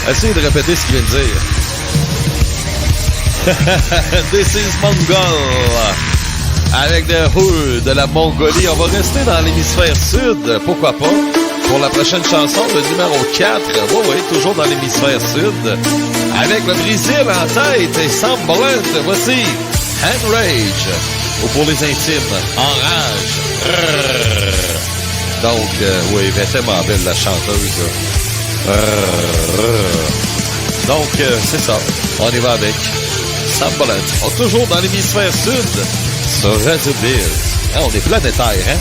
Essayez de répéter ce qu'il vient de dire. This is Mongol. Avec The Who de la Mongolie. On va rester dans l'hémisphère sud. Pourquoi pas? Pour la prochaine chanson, le numéro 4. Oui, toujours dans l'hémisphère sud. Avec le Brésil en tête et Sam Blunt. Voici Hand Rage. Ou pour les intimes, Enrage. Donc, oui, elle est tellement belle la chanteuse. Donc, c'est ça. On y va avec Sam Blunt. On est toujours dans l'hémisphère sud sur Radio Biz. On est planétaire, hein?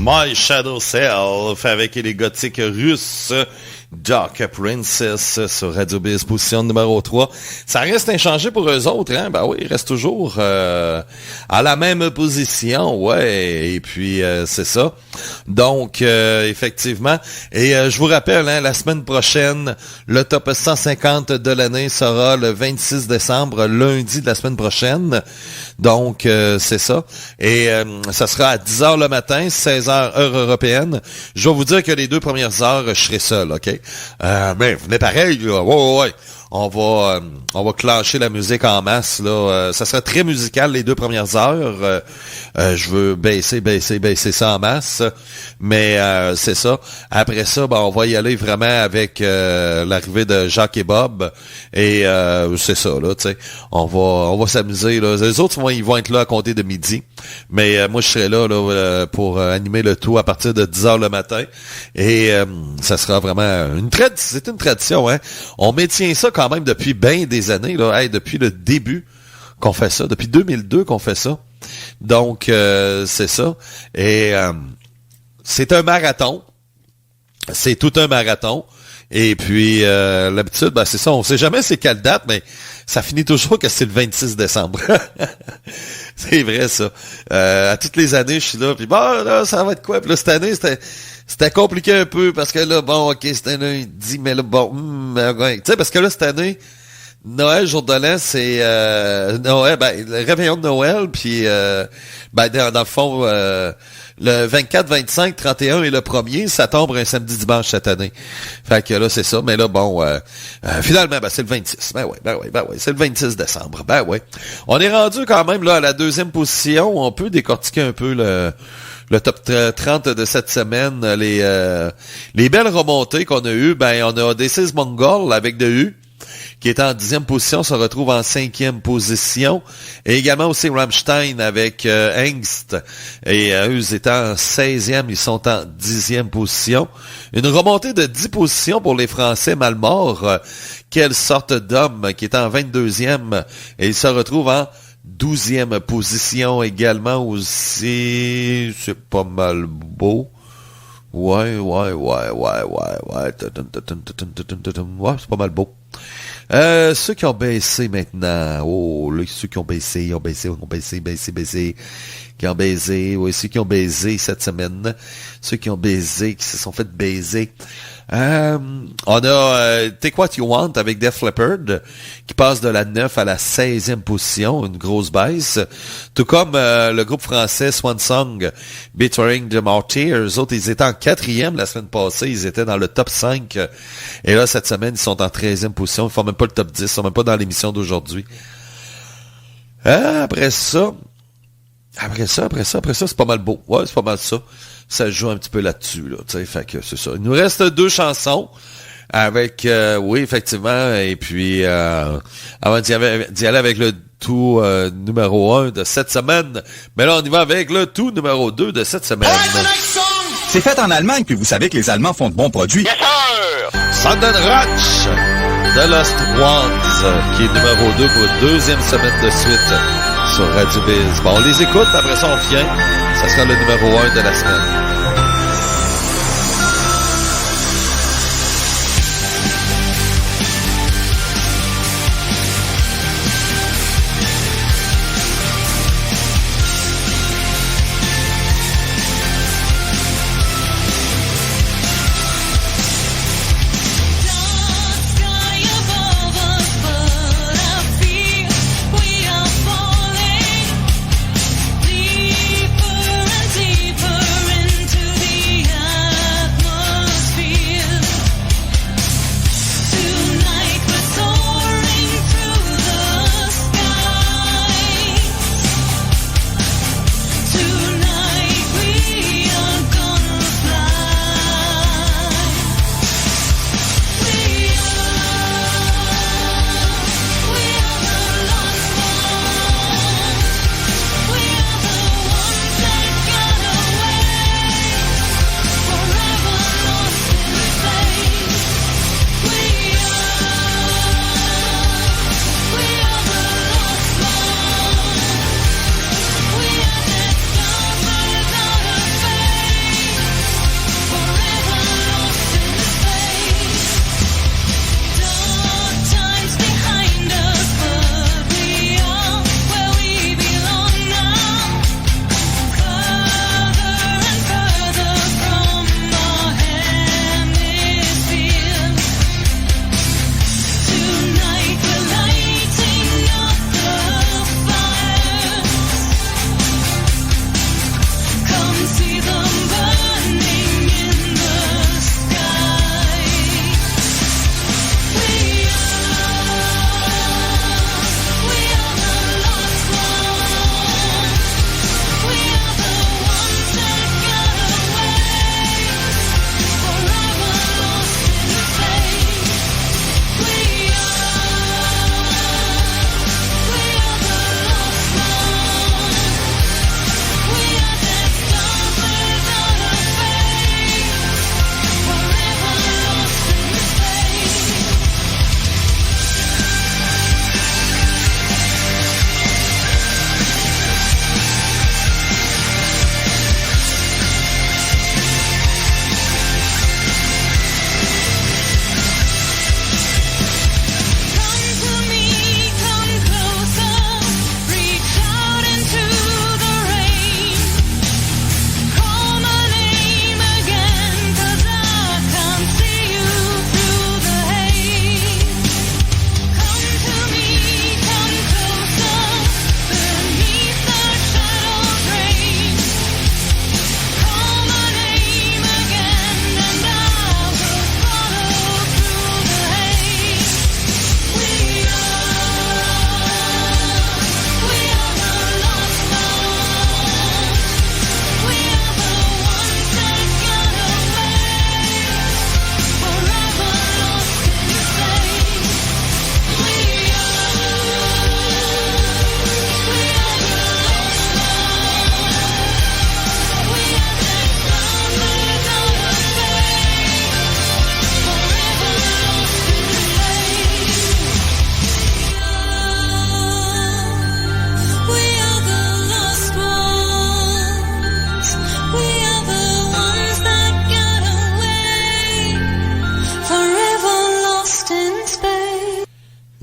My Shadow Self avec les gothiques russes. Dark Princess sur Radio Biz, position numéro 3. Ça reste inchangé pour eux autres, hein? Ben oui, ils restent toujours à la même position, ouais. Et puis, c'est ça. Donc, effectivement. Et je vous rappelle, hein, la semaine prochaine, le top 150 de l'année sera le 26 décembre, lundi de la semaine prochaine. Donc, c'est ça. Et ça sera à 10h le matin, 16h heure européenne. Je vais vous dire que les 2 premières heures, je serai seul, OK? Mais venez pareil, là. Ouais. On va clencher la musique en masse, là. Ça sera très musical les 2 premières heures. Je veux baisser ça en masse. Mais c'est ça. Après ça, on va y aller vraiment avec l'arrivée de Jacques et Bob. Et c'est ça, là, tu sais. On va s'amuser, là. Les autres, ils vont être là à compter de midi. Mais moi, je serai là pour animer le tout à partir de 10h le matin. Et ça sera vraiment c'est une tradition, hein. On maintient ça quand même depuis bien des années, là. Hey, depuis le début qu'on fait ça. Depuis 2002 qu'on fait ça. Donc, c'est ça. Et c'est un marathon. C'est tout un marathon. Et puis, l'habitude, c'est ça. On sait jamais c'est quelle date, mais ça finit toujours que c'est le 26 décembre. C'est vrai, ça. À toutes les années, je suis là, puis là, ça va être quoi? Puis là, cette année, c'était compliqué un peu, parce que là, OK, c'était lundi, mais là, tu sais, parce que là, cette année, Noël, jour de l'an, c'est Noël, le réveillon de Noël, puis dans le fond, le 24, 25, 31 et le 1er, ça tombe un samedi dimanche cette année. Fait que là, c'est ça. Mais là, finalement, c'est le 26. Ben ouais, c'est le 26 décembre. Ben ouais. On est rendu quand même là à la 2e position. On peut décortiquer un peu le top 30 de cette semaine. Les belles remontées qu'on a eues, on a This is Mongol avec de U, qui est en 10e position, se retrouve en 5e position. Et également aussi Rammstein avec Angst. Et eux étant en 16e, ils sont en 10e position. Une remontée de 10 positions pour les Français Malmort. Quelle sorte d'homme, qui est en 22e. Et il se retrouve en 12e position également aussi. C'est pas mal beau. Ouais. C'est pas mal beau. Ceux qui ont baissé maintenant. Ceux qui ont baissé. Qui ont baisé. Oui, ceux qui ont baisé cette semaine. Ceux qui ont baisé, qui se sont fait baiser. On a Take What You Want avec Def Leppard, qui passe de la 9 à la 16e position, une grosse baisse. Tout comme le groupe français Swan Song, Betraying the Martyrs. Eux autres, ils étaient en 4e la semaine passée, ils étaient dans le top 5. Et là, cette semaine, ils sont en 13e position. Ils font même pas le top 10, ils sont même pas dans l'émission d'aujourd'hui. Après ça, c'est pas mal beau. Ouais, c'est pas mal ça. Ça joue un petit peu là-dessus, là, tu sais, fait que c'est ça. Il nous reste 2 chansons avec, oui, effectivement, et puis, avant d'y aller avec le tout numéro 1 de cette semaine, mais là, on y va avec le tout numéro 2 de cette semaine. C'est fait en Allemagne, puis vous savez que les Allemands font de bons produits. Sandenratch de Lost Ones, qui est numéro 2 pour une 2e semaine de suite sur Radio Biz. On les écoute, après ça, on vient. Ça sera le numéro 1 de la semaine. Deeper and deeper into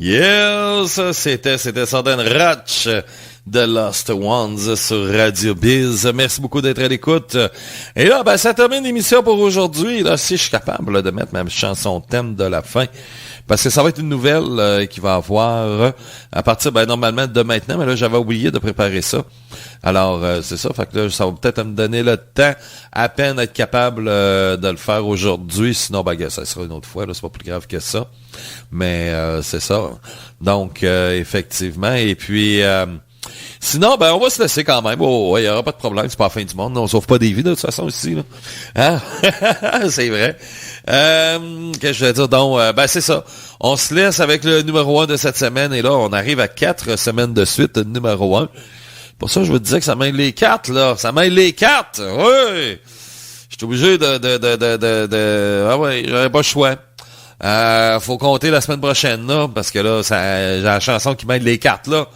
Yes, c'était Southern Ratch de Lost Ones sur Radio Biz. Merci beaucoup d'être à l'écoute. Et là, ben, ça termine l'émission pour aujourd'hui. Là, si je suis capable là, de mettre ma chanson thème de la fin, parce que ça va être une nouvelle qui va avoir à partir, ben, normalement de maintenant, mais là, j'avais oublié de préparer ça. Alors, c'est ça. Fait que là, ça va peut-être me donner le temps à peine être capable de le faire aujourd'hui. Sinon, ben, ça sera une autre fois. Là, c'est pas plus grave que ça. Mais c'est ça. Donc, effectivement. Et puis, sinon, ben, on va se laisser quand même. Oh, il n'y aura pas de problème. C'est pas la fin du monde. On sauve pas des vies, de toute façon, ici. Là. Hein? C'est vrai. Qu'est-ce que je vais dire? Donc, ben, c'est ça. On se laisse avec le numéro 1 de cette semaine. Et là, on arrive à 4 semaines de suite, numéro 1. Pour ça, je vous disais que ça mêle les 4, là. Ça mêle les 4. Oui! Je suis obligé Ah ouais, j'aurais pas le choix. Faut compter la semaine prochaine, là, parce que là, j'ai la chanson qui mêle les 4, là.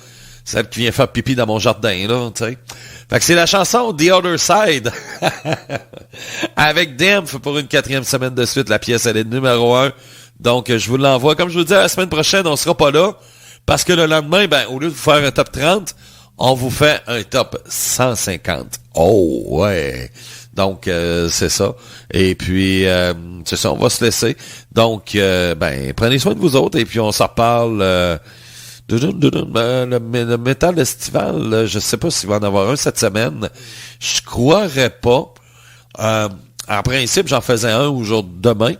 Celle qui vient faire pipi dans mon jardin, là, tu sais. Fait que c'est la chanson The Other Side. Avec Demph pour une 4e semaine de suite. La pièce, elle est numéro 1. Donc, je vous l'envoie. Comme je vous dis, la semaine prochaine, on sera pas là. Parce que le lendemain, ben, au lieu de vous faire un top 30, on vous fait un top 150. Oh, ouais. Donc, c'est ça. Et puis, c'est ça, on va se laisser. Donc, ben, prenez soin de vous autres et puis on s'en reparle. Le métal estival, je sais pas s'il va en avoir un cette semaine. Je croirais pas. En principe, j'en faisais un demain.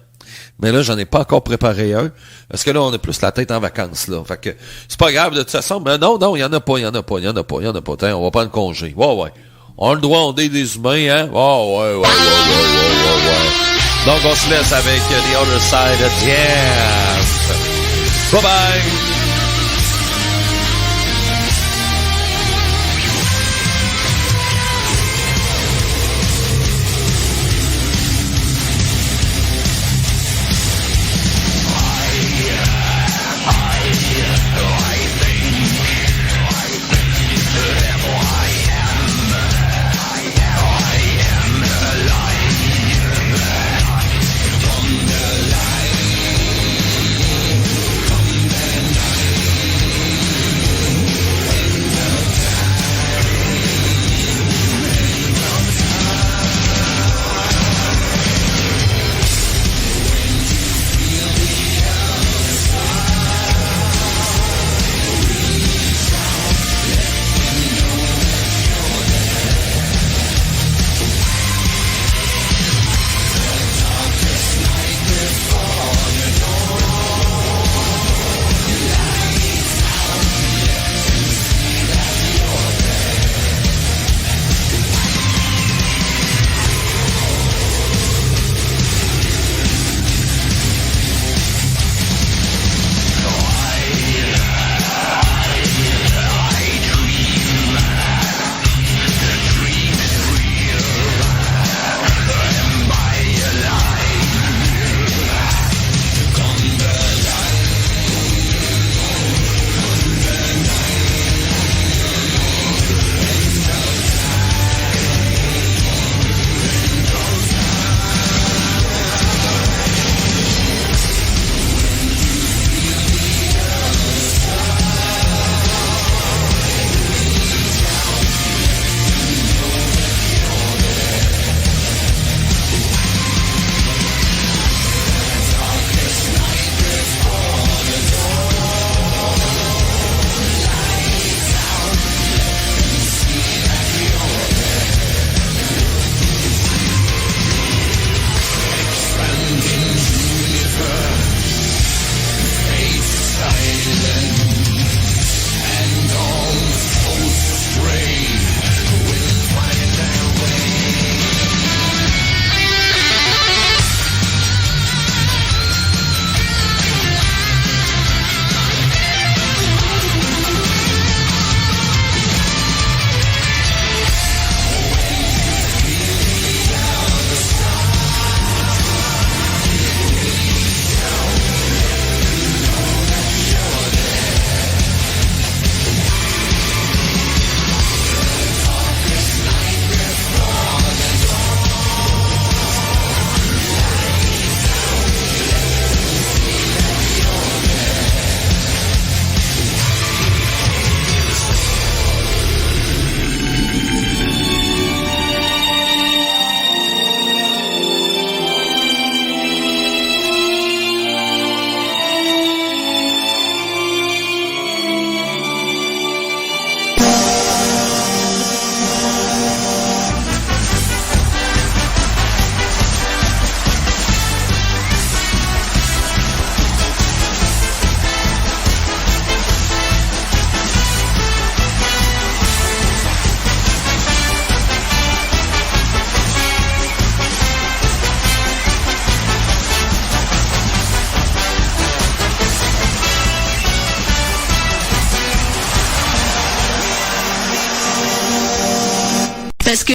Mais là, j'en ai pas encore préparé un. Parce que là, on a plus la tête en vacances, là. Fait que, c'est pas grave, de toute façon. Mais non, il y en a pas. Tiens, on va prendre congé. Ouais. On a le droit, on est des humains, hein? Oh, ouais. Donc, on se laisse avec The Other Side of Dance. Bye-bye!